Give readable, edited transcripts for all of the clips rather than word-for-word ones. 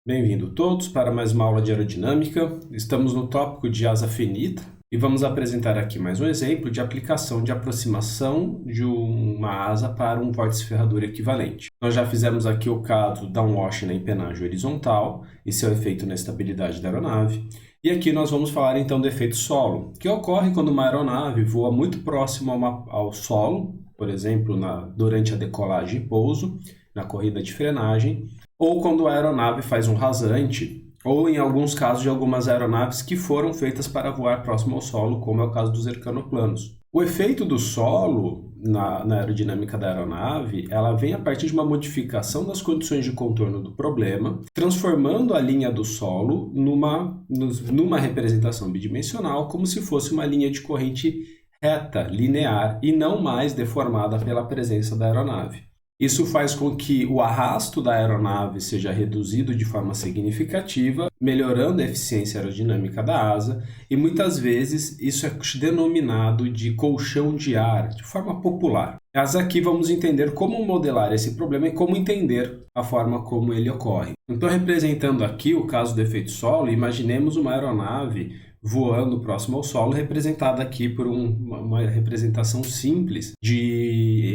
Bem-vindo todos para mais uma aula de aerodinâmica. Estamos no tópico de asa finita e vamos apresentar aqui mais um exemplo de aplicação de aproximação de uma asa para um vórtice ferradura equivalente. Nós já fizemos aqui o caso downwash na empenagem horizontal e seu efeito na estabilidade da aeronave. E aqui nós vamos falar então do efeito solo, que ocorre quando uma aeronave voa muito próximo ao solo, por exemplo, durante a decolagem e pouso, na corrida de frenagem, ou quando a aeronave faz um rasante, ou em alguns casos de algumas aeronaves que foram feitas para voar próximo ao solo, como é o caso dos ercanoplanos. O efeito do solo na aerodinâmica da aeronave, ela vem a partir de uma modificação das condições de contorno do problema, transformando a linha do solo numa representação bidimensional, como se fosse uma linha de corrente reta, linear, e não mais deformada pela presença da aeronave. Isso faz com que o arrasto da aeronave seja reduzido de forma significativa, melhorando a eficiência aerodinâmica da asa, e muitas vezes isso é denominado de colchão de ar, de forma popular. Mas aqui vamos entender como modelar esse problema e como entender a forma como ele ocorre. Então, representando aqui o caso do efeito solo, imaginemos uma aeronave voando próximo ao solo, representada aqui por uma representação simples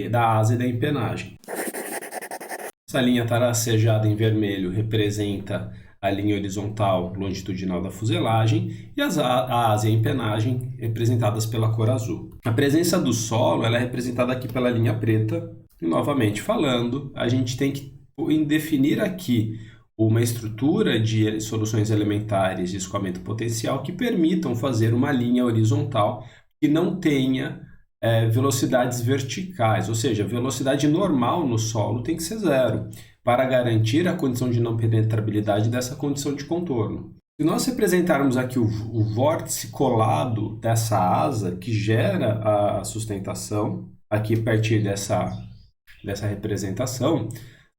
da asa e da empenagem. Essa linha tracejada em vermelho representa a linha horizontal longitudinal da fuselagem e a asa e a empenagem representadas pela cor azul. A presença do solo ela é representada aqui pela linha preta. E, novamente falando, a gente tem que definir aqui uma estrutura de soluções elementares de escoamento potencial que permitam fazer uma linha horizontal que não tenha velocidades verticais, ou seja, a velocidade normal no solo tem que ser zero, para garantir a condição de não penetrabilidade dessa condição de contorno. Se nós representarmos aqui o vórtice colado dessa asa que gera a sustentação, aqui a partir dessa representação,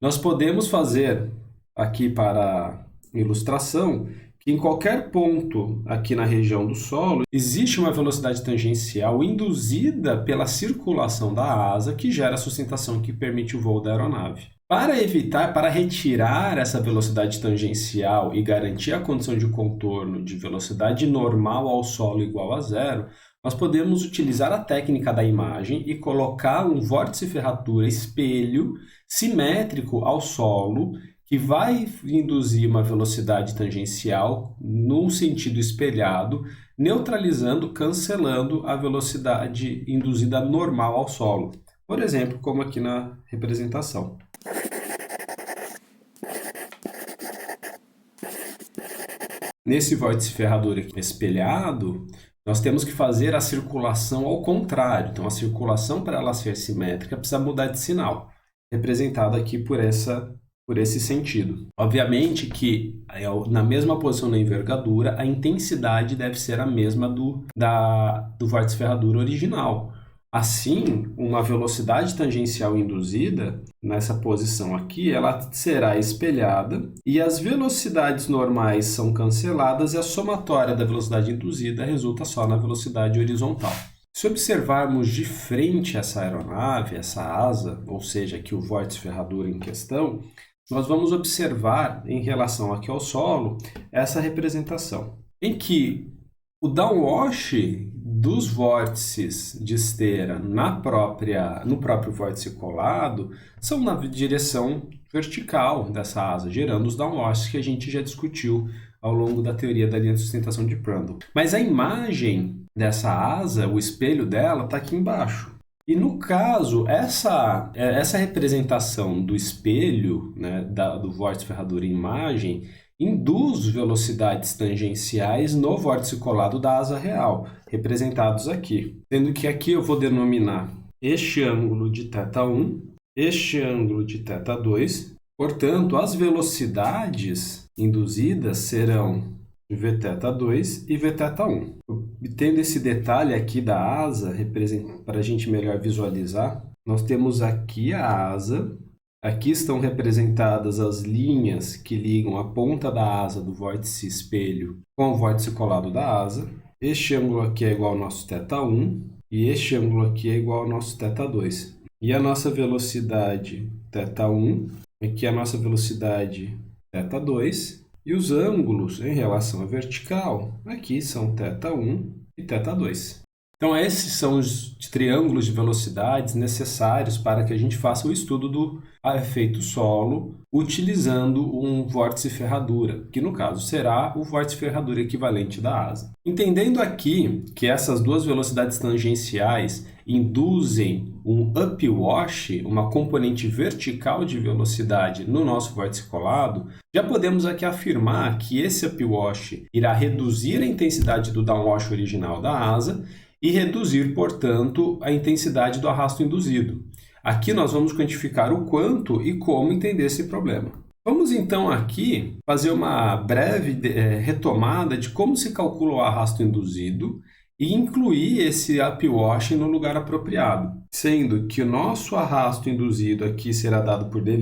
nós podemos fazer aqui para ilustração, que em qualquer ponto aqui na região do solo, existe uma velocidade tangencial induzida pela circulação da asa que gera a sustentação que permite o voo da aeronave. Para retirar essa velocidade tangencial e garantir a condição de contorno de velocidade normal ao solo igual a zero, nós podemos utilizar a técnica da imagem e colocar um vórtice ferradura espelho simétrico ao solo, que vai induzir uma velocidade tangencial num sentido espelhado, neutralizando, cancelando a velocidade induzida normal ao solo. Por exemplo, como aqui na representação. Nesse vórtice ferradura espelhado, nós temos que fazer a circulação ao contrário. Então, a circulação, para ela ser simétrica, precisa mudar de sinal, representada aqui por esse sentido. Obviamente que na mesma posição na envergadura, a intensidade deve ser a mesma do vórtice ferradura original. Assim, uma velocidade tangencial induzida, nessa posição aqui, ela será espelhada e as velocidades normais são canceladas e a somatória da velocidade induzida resulta só na velocidade horizontal. Se observarmos de frente essa aeronave, essa asa, ou seja, aqui o vórtice ferradura em questão, nós vamos observar, em relação aqui ao solo, essa representação, em que o downwash dos vórtices de esteira no próprio vórtice colado são na direção vertical dessa asa, gerando os downwashes que a gente já discutiu ao longo da teoria da linha de sustentação de Prandtl. Mas a imagem dessa asa, o espelho dela, está aqui embaixo. E no caso, essa representação do espelho, né, do vórtice ferradura em imagem, induz velocidades tangenciais no vórtice colado da asa real, representados aqui. Sendo que aqui eu vou denominar este ângulo de θ1, este ângulo de θ2. Portanto, as velocidades induzidas serão Vθ2 e Vθ1. Tendo esse detalhe aqui da asa, para a gente melhor visualizar, nós temos aqui a asa, aqui estão representadas as linhas que ligam a ponta da asa do vórtice espelho com o vórtice colado da asa. Este ângulo aqui é igual ao nosso θ1 e este ângulo aqui é igual ao nosso θ2. E a nossa velocidade θ1, aqui a nossa velocidade θ2, e os ângulos em relação à vertical aqui são θ1 e θ2. Então, esses são os triângulos de velocidades necessários para que a gente faça o estudo do efeito solo utilizando um vórtice ferradura, que no caso será o vórtice ferradura equivalente da asa. Entendendo aqui que essas duas velocidades tangenciais induzem um upwash, uma componente vertical de velocidade no nosso vórtice colado, já podemos aqui afirmar que esse upwash irá reduzir a intensidade do downwash original da asa e reduzir, portanto, a intensidade do arrasto induzido. Aqui nós vamos quantificar o quanto e como entender esse problema. Vamos então aqui fazer uma breve retomada de como se calcula o arrasto induzido e incluir esse upwash no lugar apropriado, sendo que o nosso arrasto induzido aqui será dado por D',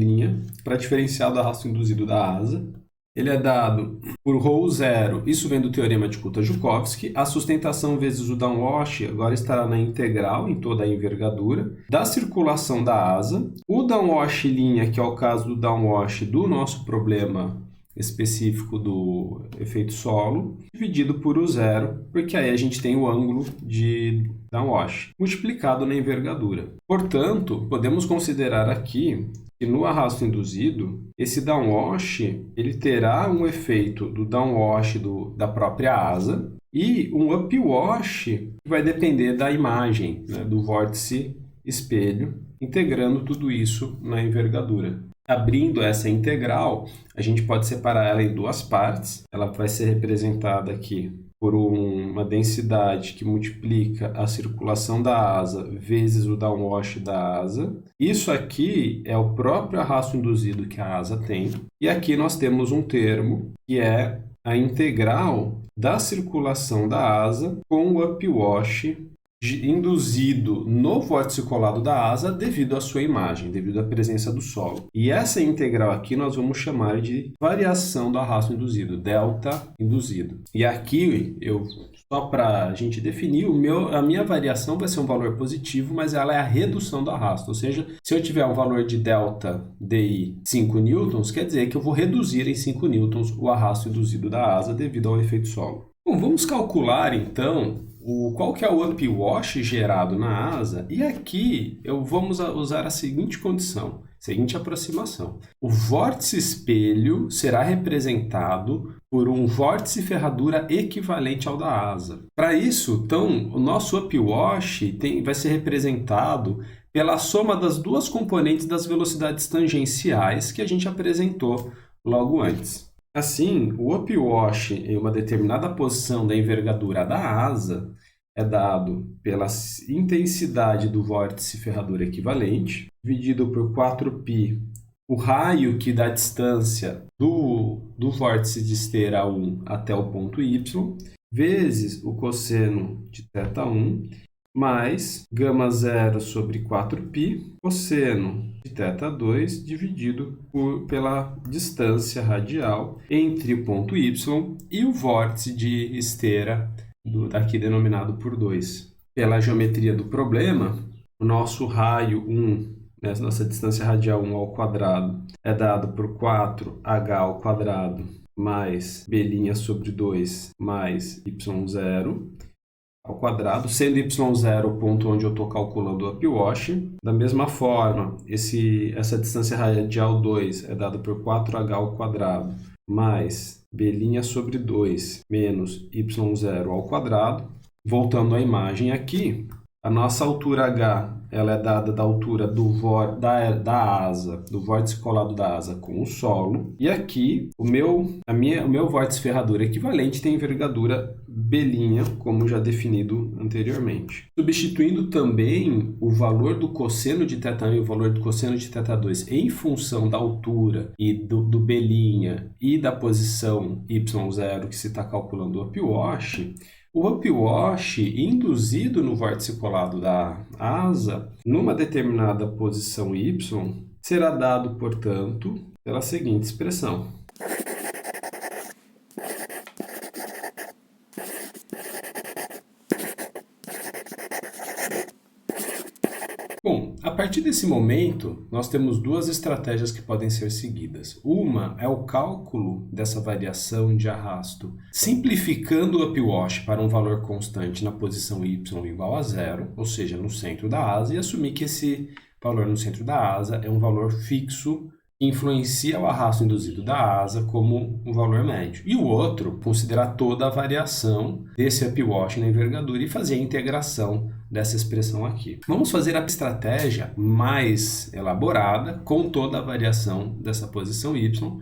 para diferenciar do arrasto induzido da asa. Ele é dado por ρ0, isso vem do teorema de Kuta-Joukowski. A sustentação vezes o downwash agora estará na integral em toda a envergadura da circulação da asa. O downwash linha, que é o caso do downwash do nosso problema específico do efeito solo, dividido por U0, porque aí a gente tem o ângulo de downwash, multiplicado na envergadura. Portanto, podemos considerar aqui que no arrasto induzido, esse downwash ele terá um efeito do downwash da própria asa e um upwash que vai depender da imagem, né, do vórtice espelho, integrando tudo isso na envergadura. Abrindo essa integral, a gente pode separar ela em duas partes. Ela vai ser representada aqui por uma densidade que multiplica a circulação da asa vezes o downwash da asa. Isso aqui é o próprio arrasto induzido que a asa tem. E aqui nós temos um termo que é a integral da circulação da asa com o upwash induzido no vórtice colado da asa devido à sua imagem, devido à presença do solo. E essa integral aqui nós vamos chamar de variação do arrasto induzido, delta induzido. E aqui, só para a gente definir, a minha variação vai ser um valor positivo, mas ela é a redução do arrasto. Ou seja, se eu tiver um valor de delta DI 5 newtons, quer dizer que eu vou reduzir em 5 newtons o arrasto induzido da asa devido ao efeito solo. Bom, vamos calcular então qual que é o upwash gerado na asa, e aqui vamos usar a seguinte condição, seguinte aproximação. O vórtice espelho será representado por um vórtice ferradura equivalente ao da asa. Para isso, então, o nosso upwash vai ser representado pela soma das duas componentes das velocidades tangenciais que a gente apresentou logo antes. Assim, o upwash em uma determinada posição da envergadura da asa é dado pela intensidade do vórtice ferradura equivalente, dividido por 4π, o raio que dá distância do vórtice de esteira 1 até o ponto Y, vezes o cosseno de θ1, mais γ0 sobre 4π, cosseno de θ2 dividido pela distância radial entre o ponto Y e o vórtice de esteira, aqui denominado por 2. Pela geometria do problema, o nosso raio 1, né, nossa distância radial 1 ao quadrado, é dado por 4h ao quadrado mais b' sobre 2 mais y0 ao quadrado, sendo y0 o ponto onde eu estou calculando o upwash. Da mesma forma, essa distância radial 2 é dada por 4h ao quadrado mais b' sobre 2 menos y0 ao quadrado. Voltando à imagem aqui, a nossa altura h ela é dada da altura da asa, do vórtice colado da asa com o solo. E aqui, o meu vórtice ferradura equivalente tem envergadura b', como já definido anteriormente. Substituindo também o valor do cosseno de θ1 e o valor do cosseno de θ2 em função da altura e do b' e da posição y0 que se está calculando o upwash, o upwash induzido no vórtice colado da asa, numa determinada posição y, será dado, portanto, pela seguinte expressão. Bom, A partir desse momento, nós temos duas estratégias que podem ser seguidas. Uma é o cálculo dessa variação de arrasto, simplificando o upwash para um valor constante na posição y igual a zero, ou seja, no centro da asa, e assumir que esse valor no centro da asa é um valor fixo que influencia o arrasto induzido da asa como um valor médio. E o outro, considerar toda a variação desse upwash na envergadura e fazer a integração dessa expressão aqui. Vamos fazer a estratégia mais elaborada com toda a variação dessa posição y.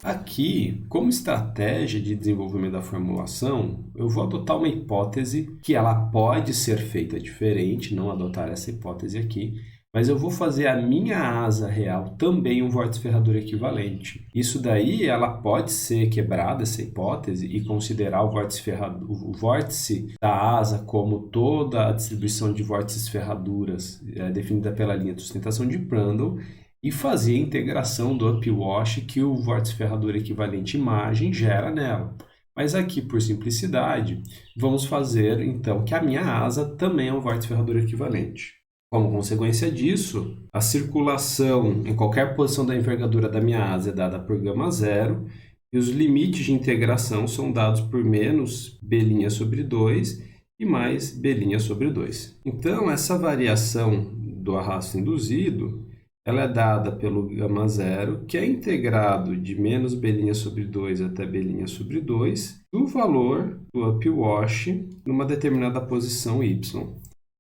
Aqui, como estratégia de desenvolvimento da formulação, eu vou adotar uma hipótese que ela pode ser feita diferente, não adotar essa hipótese aqui, mas eu vou fazer a minha asa real também um vórtice ferradura equivalente. Isso daí, ela pode ser quebrada, essa hipótese, e considerar o vórtice da asa como toda a distribuição de vórtices ferraduras definida pela linha de sustentação de Prandtl, e fazer a integração do upwash que o vórtice ferradura equivalente imagem gera nela. Mas aqui, por simplicidade, vamos fazer então que a minha asa também é um vórtice ferradura equivalente. Como consequência disso, a circulação em qualquer posição da envergadura da minha asa é dada por γ0 e os limites de integração são dados por menos b' sobre 2 e mais b' sobre 2. Então, essa variação do arrasto induzido ela é dada pelo γ0, que é integrado de menos b' sobre 2 até b' sobre 2 do valor do upwash numa determinada posição y.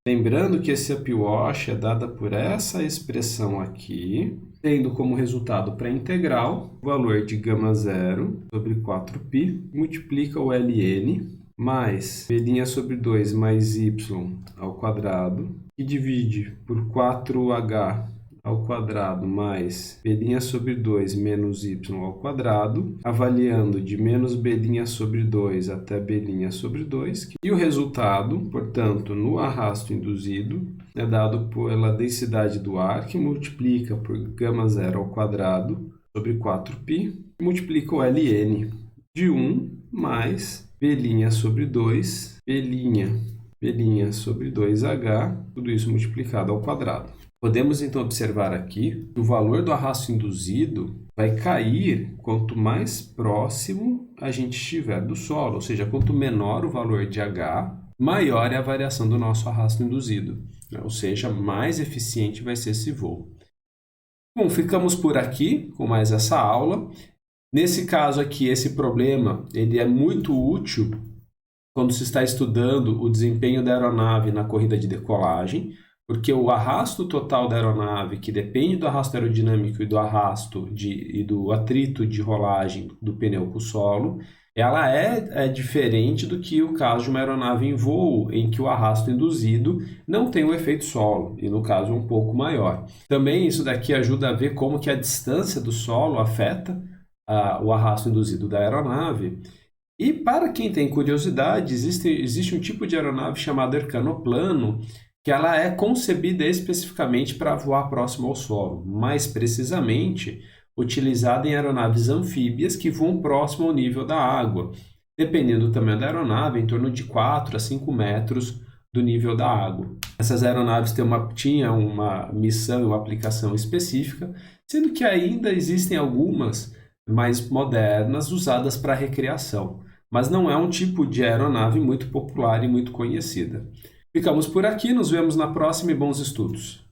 Lembrando que esse upwash é dado por essa expressão aqui, tendo como resultado para a integral o valor de γ0 sobre 4π, multiplica o ln, mais b' sobre 2 mais y ao quadrado, que divide por 4h ao quadrado mais b' sobre 2 menos y ao quadrado, avaliando de menos b' sobre 2 até b' sobre 2. E o resultado, portanto, no arrasto induzido, é dado pela densidade do ar, que multiplica por γ0 ao quadrado sobre 4π, e multiplica o ln de 1 mais b' sobre 2, b' sobre 2h, tudo isso multiplicado ao quadrado. Podemos então observar aqui que o valor do arrasto induzido vai cair quanto mais próximo a gente estiver do solo, ou seja, quanto menor o valor de H, maior é a variação do nosso arrasto induzido, né? Ou seja, mais eficiente vai ser esse voo. Bom, ficamos por aqui com mais essa aula. Nesse caso aqui, esse problema ele é muito útil quando se está estudando o desempenho da aeronave na corrida de decolagem, porque o arrasto total da aeronave, que depende do arrasto aerodinâmico e do arrasto e do atrito de rolagem do pneu com o solo, ela é diferente do que o caso de uma aeronave em voo, em que o arrasto induzido não tem o efeito solo, e no caso é um pouco maior. Também isso daqui ajuda a ver como que a distância do solo afeta o arrasto induzido da aeronave. E para quem tem curiosidade, existe um tipo de aeronave chamado ercanoplano, que ela é concebida especificamente para voar próximo ao solo, mais precisamente utilizada em aeronaves anfíbias que voam próximo ao nível da água, dependendo do tamanho da aeronave, em torno de 4 a 5 metros do nível da água. Essas aeronaves tinham uma missão e uma aplicação específica, sendo que ainda existem algumas mais modernas usadas para recreação, mas não é um tipo de aeronave muito popular e muito conhecida. Ficamos por aqui, nos vemos na próxima e bons estudos!